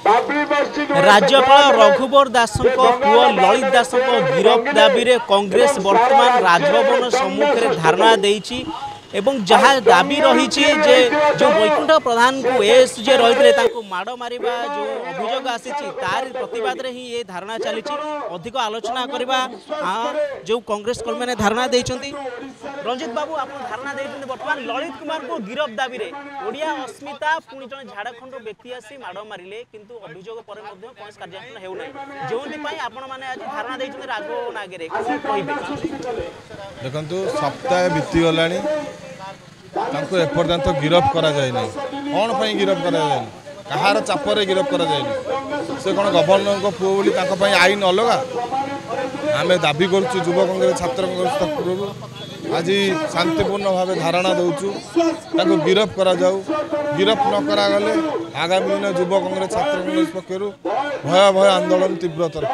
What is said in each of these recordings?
राज्यपाल रघुवर दास पुओ ललित दास गिरफ दाबी में कांग्रेस वर्तमान राजभवन सम्मुख में धारणा देइछि एवं जहाँ दाबी रही जे जो वैकुंठ प्रधान को एस जे रही माड़ मार जो अभियोग आसी तार प्रतिवाद रे ही ये धारणा चली अधिक आलोचना करवा जो कांग्रेस कर्मी ने धारणा देइछंती। रंजित बाबू आप धारणा देइछंती वर्तमान ललित कुमार को गिरफ दाबी रे ओडिया अस्मिता पुणी जन झाड़खंड व्यक्ति आसी माड़ मारे किंतु अभियोग पर कौन कार्यानुष्ठान हेउना जोंथि आपण माने आज धारणा देइछंती राजभवन आगे कोन कहिबे देखंतु सप्ताह बीती गलानी तांको एपर्यंत गिरफ करा जाय नै कोन पई गिरफ करा जाय कहार चापरे गिरफ करा जाय से कोन गवर्नर को पुओ बोली तांको पई आईन अलगा आमे दाबी करछु युवा कांग्रेस छात्र कांग्रेस तरफ आज शांतिपूर्ण भाव धारणा दउछु तांको गिरफ करा जाऊ गिरफ न करा गले आगामी दिन युवा कांग्रेस छात्र कांग्रेस पक्षरु भय आंदोलन तीव्रतर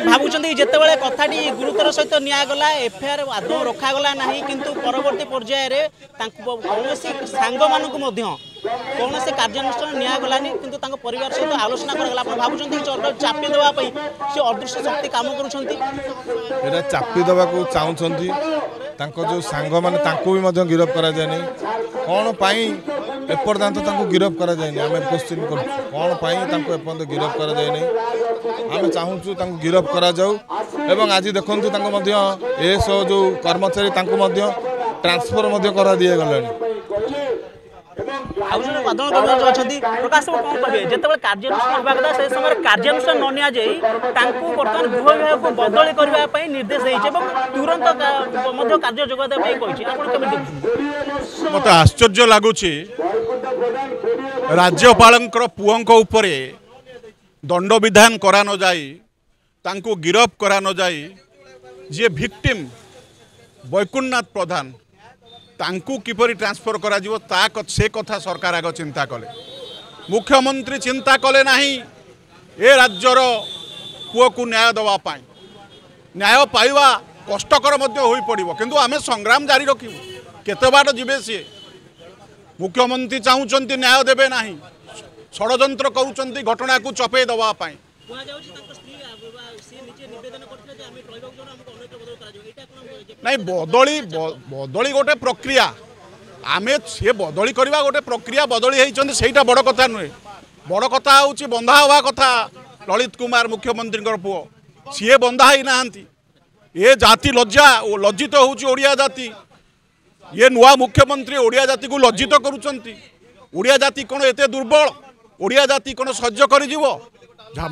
भावुंट जिते कथाटी गुरुतर सहित निगला एफआईआर आदौ रखागला ना किंतु परवर्ती पर्यायर कौन सांग मान कौन से कार्यानुष्ठान निगलानी किंतु परिवार सहित आलोचना करगला भावुंट चापी देवाई से अदृश्य शक्ति काम कर चापी देवा चाहूँगी जो सांग मैंने भी गिरफ करा जाए कौन पाई एपर्यंत गिरफ करा जाए आम क्वेश्चन कर कौन पाई एपर्यंत गिरफ करा जाए आम चाहूँ गिरफ करा जाऊ एवं आज देखु एस जो कर्मचारी ट्रांसफर करा दिए गलानी प्रकाश कौन कहे जिते कार्यानुष्ठान होगा से समय कार्यानुष्ठान न नि बर्तमान गृह विभाग को बदली करने निर्देश तुरंत कार्य जोगदेव मत आश्चर्य लगुच राज्यपाल पुओं दंड विधान करा न जाई गिरफ करा न जाई जे भिक्टिम वैकुंठनाथ प्रधान तांकू किपरि ट्रांसफर करा जिवो से कथा सरकार आग चिंता कले मुख्यमंत्री चिंता कले नाही ए राज्यर पुओ को न्याय दवा पाई न्याय पाइबा कष्टकर मध्य होई पड़िबो किंतु आमे संग्राम जारी रखिबो केते बाट जिबे से मुख्यमंत्री चाहूचंती न्याय देबे नाही षडयंत्र करूचंती घटना को चपे दवा पाई नहीं बदली बदली गोटे प्रक्रिया आमे से बदली करवा गोटे प्रक्रिया बदली होता बड़ कथा नुहे बड़ कथा हूँ बंधा हवा कथा ललित कुमार मुख्यमंत्री पुओ सी बंधा ही ना ये जाति लज्जा लज्जित होड़िया जाति ये नुआ मुख्यमंत्री ओडिया जाति को लज्जित करुँच जाति कौन एत दुर्बल ओडिया जाति कौन सह्य कर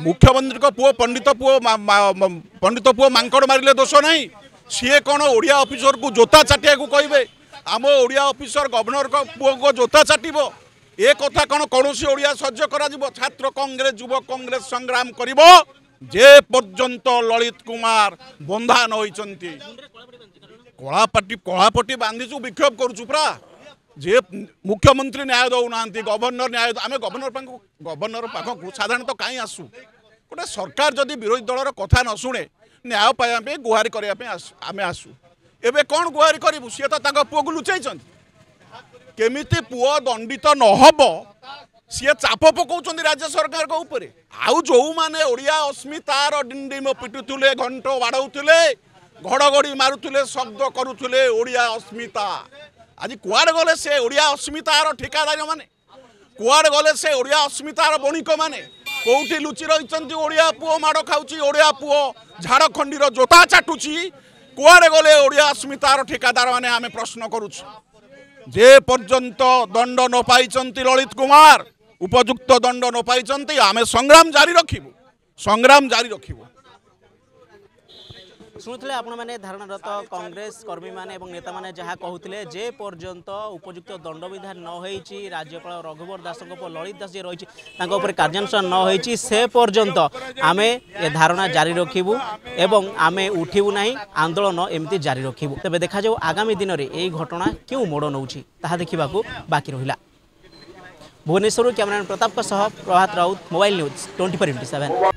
मुख्यमंत्री को पुओ पंडित पुओ मांकड़ मारे दोष नहीं सी कौन ओडिया ऑफिसर को जोता चाटिया को कहे आम ओडिया ऑफिसर गवर्नर को पुओ को जोता चाटब ए कथा कौन कौन ओडिया सह्य करा छात्र कांग्रेस युवक कांग्रेस संग्राम करिब जे पर्यंत ललित कुमार बंधा न होइचंती कलापट्टी बांधीचु विक्षोभ करूचु परा जे मुख्यमंत्री न्याय दौना गवर्नर न्याय आम गवर्नर पाखक साधारणतः कहीं आसू गोटे सरकार जदि विरोधी दलर कथा न शुणे न्याय पाइबा गुहारी करने आम आसू एवं कौन गुहारी करूँ सी तो पुओ को लुचाई केमिति पुओ दंडित नहब सी चाप पकाउछन्ति राज्य सरकार को ऊपर आउ जो माने ओडिया अस्मितार डिंडिम पिटुले घंट बाड़ौले घड़घड़ी मारुले शब्द करुले ओडिया अस्मिता आज कुआड़ गले से ओडिया अस्मितार ठिकादार माने कुआड़ गले से ओडिया अस्मितार बणिक माने कौटी लुचि रही ओडिया पुओ माड़ खाऊची ओडिया पुओ झाड़खंडीर जोता चाटुची कुआड़े गले ओडिया अस्मितार ठिकादार माने आमे प्रश्न करुछु जे पर्यंत दंड न पाइचंती ललित कुमार उपयुक्त दंड न पाइचंती आमे संग्राम जारी रखिबु शुणुले आपण मैंने धारणारत कांग्रेस कर्मी माने नेता माने जहाँ कहते जे पर्यंत उपयुक्त दंड विधान न होईची राज्यपाल रघुवर दास ललित दास जी रही कार्यानुष्ठान न होईची से पर्यंत आमे ए धारणा जारी रखिबु एवं आमे उठिबु नाही आंदोलन एमती जारी रखिबु तबे देखा जाऊ आगामी दिन में यही घटना क्यों मोड़ नौछि ताहा देखिबा बाकी रहिला। भुवनेश्वर कैमरामैन प्रताप प्रभात राउत मोबाइल न्यूज 24x7।